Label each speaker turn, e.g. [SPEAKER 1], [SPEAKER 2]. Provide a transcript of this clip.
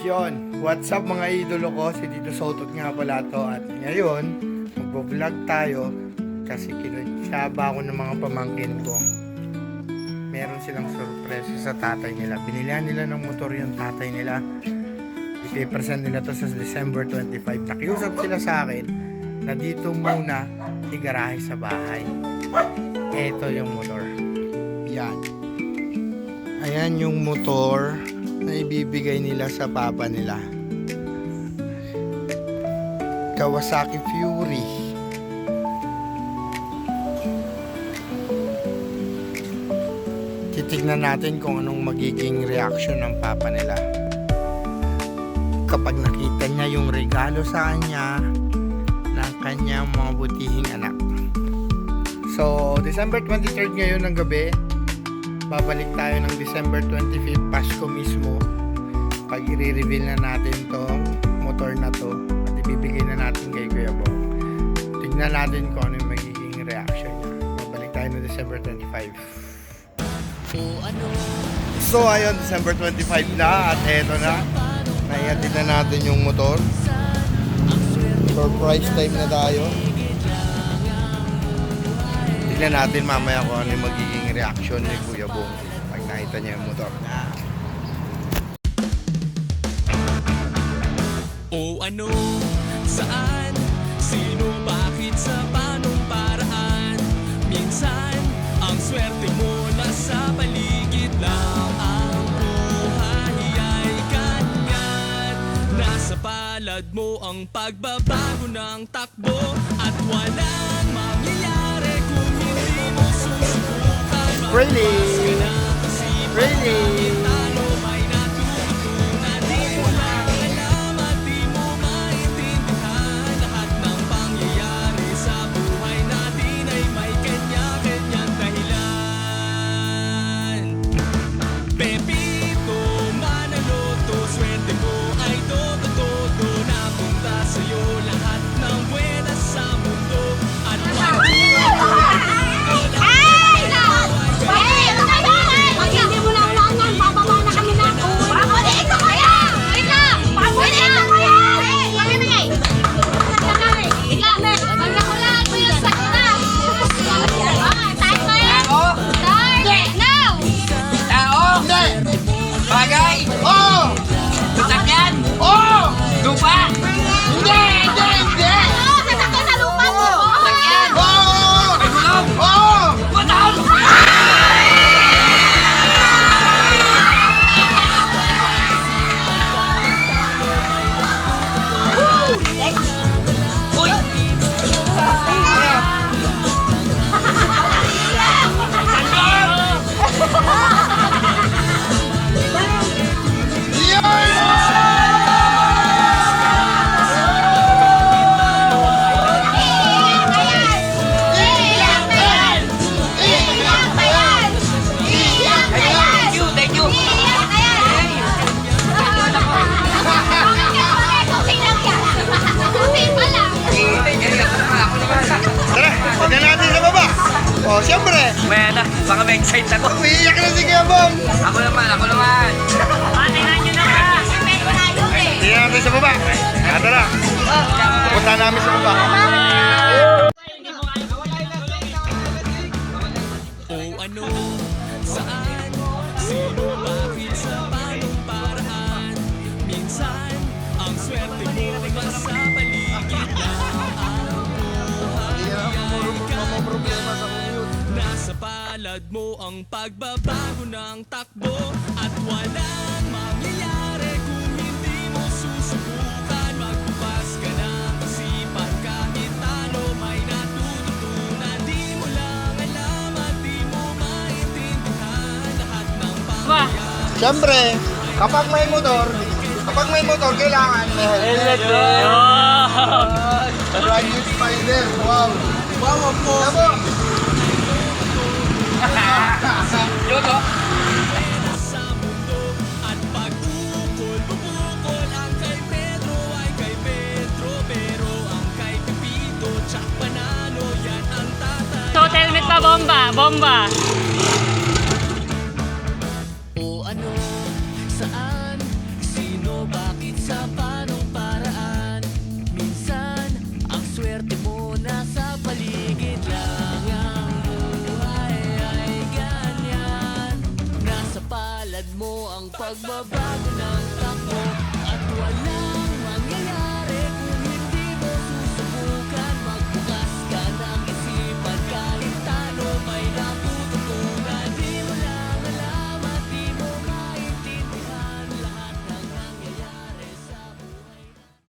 [SPEAKER 1] Yon, what's up mga idolo ko? Si Tito Sotot nga pala to. At ngayon, magbo-vlog tayo kasi kinutsaba ako ng mga pamangkin ko. Meron silang surprise sa tatay nila. Binilihan nila ng motor yung tatay nila. Ipipresent nila to sa December 25. Nakiusap sila sa akin na dito muna igarahe sa bahay. Ito yung motor. Yan. Ayan yung motor na ibibigay nila sa papa nila. Kawasaki Fury. Titignan natin kung anong magiging reaction ng papa nila kapag nakita niya yung regalo sa kanya ng kanyang mga butihing anak. So, December 23rd ngayon ng gabi, babalik tayo ng December 25th, Pasko mismo, pag i-reveal na natin tong motor na to at ibibigay na natin kay Kuya Bong. Tignan natin kung ano yung magiging reaction niya. Babalik tayo ng December 25. So ayun, December 25 na at eto na, naihatid na natin yung motor. Surprise time na tayo. Tignan natin mamaya kung ano yung magiging reaction ni Kuya Bong pag nakita niya yung motor.
[SPEAKER 2] O ano, saan, sino, bakit, sa panong paraan. Minsan, ang swerte mo nasa paligid lang. Ang buhay ay ganyan. Nasa palad mo ang pagbabago ng takbo. At walang mangyayari kung hindi mo susubukan.
[SPEAKER 1] Really? Really? Oh, siyempre.
[SPEAKER 3] Maya na, baka may excite ako.
[SPEAKER 1] Umiiyak na si Kuya Bong.
[SPEAKER 3] Ako naman.
[SPEAKER 2] Tingnan nyo naman.
[SPEAKER 1] Tingnan natin sa baba. Tara. Punta namin sa baba.
[SPEAKER 2] O ano, saan, sino, bakit, sa panong paraan. Minsan, ang swerte mo nasa paligid lang. Nasa palad mo ang pagbabago ng takbo. At walang mangyayari kung hindi mo susubukan. Magbukas ka ng isipan kahit talo may natututunan. Di mo lang alam at di mo maintindihan lahat ng pangyayari.
[SPEAKER 1] Siyempre, kapag may motor, kailangan may helmet. Ride Spider. Wow. Wow, of course.
[SPEAKER 3] Yoto.
[SPEAKER 2] Sa mundo at pag-ukol, bubukol. Ang kay Pedro ay kay Pedro, pero ang kay Pepito tsak Panalo, yan ang tatay.
[SPEAKER 4] So, helmet pa, bomba.
[SPEAKER 2] O ano, saan, sino, bakit pagbabago